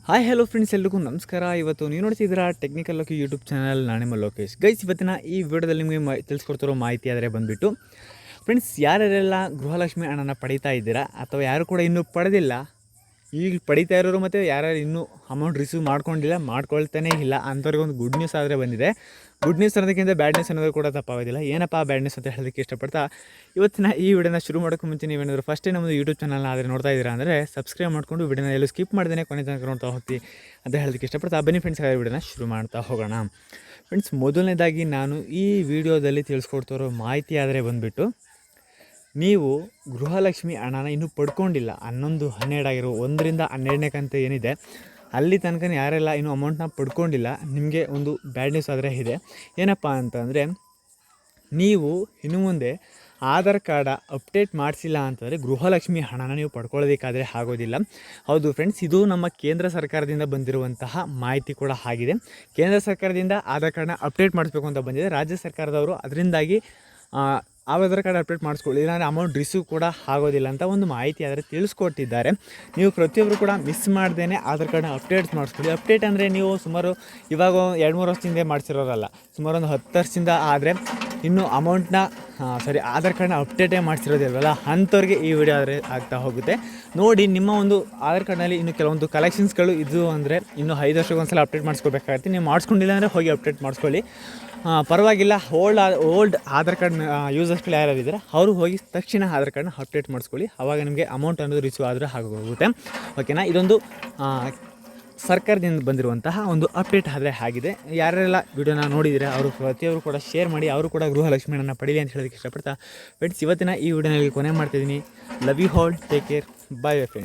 Hi hello friends, ಎಲ್ರಿಗೂ ನಮಸ್ಕಾರ. ಇವತ್ತು ನೀವು ನೋಡ್ತಿದ್ದೀರಾ ಟೆಕ್ನಿಕಲ್ ಲೋಕಿ ಯೂಟ್ಯೂಬ್ ಚಾನಲ್. ನಾನಿಮ್ಮ ಲೋಕೇಶ್. ಗೈಸ್, ಇವತ್ತಿನ ಈ ವಿಡಿಯೋದಲ್ಲಿ ನಿಮಗೆ ತಿಳಿಸ್ಕೊಡ್ತಿರೋ ಮಾಹಿತಿ ಆದರೆ ಬಂದುಬಿಟ್ಟು ಫ್ರೆಂಡ್ಸ್, ಯಾರ್ಯಾರೆಲ್ಲ ಗೃಹಲಕ್ಷ್ಮಿ ಹಣನ ಪಡೀತಾ ಇದ್ದೀರಾ ಅಥವಾ ಯಾರು ಕೂಡ ಇನ್ನೂ ಪಡೆದಿಲ್ಲ, ಈಗ ಪಡಿತಾ ಇರೋರು ಮತ್ತು ಯಾರ್ಯಾರು ಇನ್ನೂ ಅಮೌಂಟ್ ರಿಸೀವ್ ಮಾಡ್ಕೊಂಡಿಲ್ಲ, ಮಾಡ್ಕೊಳ್ತಾನೇ ಇಲ್ಲ ಅಂಥವ್ರಿಗೆ ಒಂದು ಗುಡ್ ನ್ಯೂಸ್ ಆದರೆ ಬಂದಿದೆ. ಗುಡ್ ನ್ಯೂಸ್ ಅನ್ನೋದಕ್ಕಿಂತ ಬ್ಯಾಡ್ ನ್ಯೂಸ್ ಅನ್ನೋದು ಕೂಡ ತಪ್ಪಾಗೋದಿಲ್ಲ. ಏನಪ್ಪ ಬ್ಯಾಡ್ ನ್ಯೂಸ್ ಅಂತ ಹೇಳೋದಕ್ಕೆ ಇಷ್ಟಪಡ್ತಾ ಇವತ್ತಿನ ಈ ವಿಡಿಯೋನ ಶುರು ಮಾಡೋಕ್ಕೆ ಮುಂಚೆ ನೀವೇನಾದರೂ ಫಸ್ಟೇ ನಮ್ಮದು ಯೂಟ್ಯೂಬ್ ಚಾನಲ್ನ ಆದರೆ ನೋಡ್ತಾ ಇದ್ದೀರಾ ಅಂದರೆ ಸಬ್ಸ್ಕ್ರೈಬ್ ಮಾಡಿಕೊಂಡು ವಿಡಿಯೋನ ಎಲ್ಲೂ ಸ್ಕಿಪ್ ಮಾಡ್ದೇ ಕೊನೆ ತನಕ ನೋಡ್ತಾ ಹೋಗ್ತೀವಿ ಅಂತ ಹೇಳೋದಕ್ಕೆ ಇಷ್ಟಪಡ್ತಾ ಬನ್ನಿ ಫ್ರೆಂಡ್ಸ್, ಆ ವಿಡಿಯೋನ ಶುರು ಮಾಡ್ತಾ ಹೋಗೋಣ. ಫ್ರೆಂಡ್ಸ್, ಮೊದಲನೇದಾಗಿ ನಾನು ಈ ವಿಡಿಯೋದಲ್ಲಿ ತಿಳಿಸ್ಕೊಡ್ತಿರೋ ಮಾಹಿತಿ ಆದರೆ ಬಂದುಬಿಟ್ಟು, ನೀವು ಗೃಹಲಕ್ಷ್ಮಿ ಹಣನ ಇನ್ನೂ ಪಡ್ಕೊಂಡಿಲ್ಲ, 11, 12 ಆಗಿರೋ 1ರಿಂದ 12ನೇ ಕಂತು ಏನಿದೆ ಅಲ್ಲಿ ತನಕ ಯಾರೆಲ್ಲ ಇನ್ನೂ ಅಮೌಂಟ್ನ ಪಡ್ಕೊಂಡಿಲ್ಲ, ನಿಮಗೆ ಒಂದು ಬ್ಯಾಡ್ ನ್ಯೂಸ್ ಆದರೆ ಇದೆ. ಏನಪ್ಪ ಅಂತಂದರೆ, ನೀವು ಇನ್ನು ಮುಂದೆ ಆಧಾರ್ ಕಾರ್ಡ ಅಪ್ಡೇಟ್ ಮಾಡಿಸಿಲ್ಲ ಅಂತಂದರೆ ಗೃಹಲಕ್ಷ್ಮಿ ಹಣನ ನೀವು ಪಡ್ಕೊಳ್ಳೋದಕ್ಕಾದರೆ ಆಗೋದಿಲ್ಲ. ಹೌದು ಫ್ರೆಂಡ್ಸ್, ಇದು ನಮ್ಮ ಕೇಂದ್ರ ಸರ್ಕಾರದಿಂದ ಬಂದಿರುವಂತಹ ಮಾಹಿತಿ ಕೂಡ ಆಗಿದೆ. ಕೇಂದ್ರ ಸರ್ಕಾರದಿಂದ ಆಧಾರ್ ಕಾರ್ಡ್ನ ಅಪ್ಡೇಟ್ ಮಾಡಿಸ್ಬೇಕು ಅಂತ ಬಂದಿದೆ. ರಾಜ್ಯ ಸರ್ಕಾರದವರು ಅದರಿಂದಾಗಿ ಆಧಾರ್ ಕಾರ್ಡ್ ಅಪ್ಡೇಟ್ ಮಾಡಿಸ್ಕೊಳ್ಳಿ, ಇಲ್ಲಾಂದರೆ ಅಮೌಂಟ್ ರಿಸೀವ್ ಕೂಡ ಆಗೋದಿಲ್ಲ ಅಂತ ಒಂದು ಮಾಹಿತಿ ಆದರೆ ತಿಳಿಸ್ಕೊಟ್ಟಿದ್ದಾರೆ. ನೀವು ಪ್ರತಿಯೊಬ್ಬರು ಕೂಡ ಮಿಸ್ ಮಾಡ್ದೇ ಆಧಾರ್ ಕಾರ್ಡ್ನ ಅಪ್ಡೇಟ್ಸ್ ಮಾಡಿಸ್ಕೊಳ್ಳಿ. ಅಪ್ಡೇಟ್ ಅಂದರೆ ನೀವು ಸುಮಾರು ಇವಾಗ 2-3 ವರ್ಷದಿಂದ ಮಾಡಿಸಿರೋರಲ್ಲ, ಸುಮಾರು ಒಂದು 10 ವರ್ಷದಿಂದ ಆದರೆ ಇನ್ನೂ ಅಮೌಂಟ್ನ ಆಧಾರ್ ಕಾರ್ಡ್ನ ಅಪ್ಡೇಟೇ ಮಾಡಿಸಿರೋದಿಲ್ವಲ್ಲ, ಅಂಥವ್ರಿಗೆ ಈ ವಿಡಿಯೋ ಆದರೆ ಆಗ್ತಾ ಹೋಗುತ್ತೆ. ನೋಡಿ, ನಿಮ್ಮ ಒಂದು ಆಧಾರ್ ಕಾರ್ಡ್ನಲ್ಲಿ ಇನ್ನು ಕೆಲವೊಂದು ಕಲೆಕ್ಷನ್ಸ್ಗಳು ಇದು ಅಂದರೆ ಇನ್ನು 5 ವರ್ಷಕ್ಕೆ ಒಂದು ಸಲ ಅಪ್ಡೇಟ್ ಮಾಡಿಸ್ಕೋಬೇಕಾಗುತ್ತೆ. ನೀವು ಮಾಡಿಸ್ಕೊಂಡಿಲ್ಲ ಅಂದರೆ ಹೋಗಿ ಅಪ್ಡೇಟ್ ಮಾಡಿಸ್ಕೊಳ್ಳಿ, ಪರವಾಗಿಲ್ಲ. ಓಲ್ಡ್ ಆಧಾರ್ ಕಾರ್ಡ್ ಯೂಸರ್ಸ್ಗಳು ಯಾರು ಇದ್ದಾರೆ ಅವರು ಹೋಗಿ ತಕ್ಷಣ ಆಧಾರ್ ಕಾರ್ಡ್ನ ಅಪ್ಡೇಟ್ ಮಾಡಿಸ್ಕೊಳ್ಳಿ. ಆವಾಗ ನಿಮಗೆ ಅಮೌಂಟ್ ಅನ್ನೋದು ರಿಸೀವ್ ಆದರೆ ಆಗೋಗುತ್ತೆ. ಓಕೆನಾ? ಇದೊಂದು ಸರ್ಕಾರದಿಂದ ಬಂದಿರುವಂತಹ ಒಂದು ಅಪ್ಡೇಟ್ ಆದರೆ ಆಗಿದೆ. ಯಾರೆಲ್ಲ ವಿಡಿಯೋನ ನೋಡಿದರೆ ಅವರು ಪ್ರತಿಯೊಬ್ಬರು ಕೂಡ ಶೇರ್ ಮಾಡಿ, ಅವರು ಕೂಡ ಗೃಹಲಕ್ಷ್ಮಿ ಹಣನ ಪಡೀಲಿ ಅಂತ ಹೇಳೋದಕ್ಕೆ ಇಷ್ಟಪಡ್ತಾ ಫ್ರೆಂಡ್ಸ್, ಇವತ್ತಿನ ಈ ವಿಡಿಯೋನಲ್ಲಿ ಕೊನೆ ಮಾಡ್ತಿದ್ದೀನಿ. Love you all, take care, bye friends.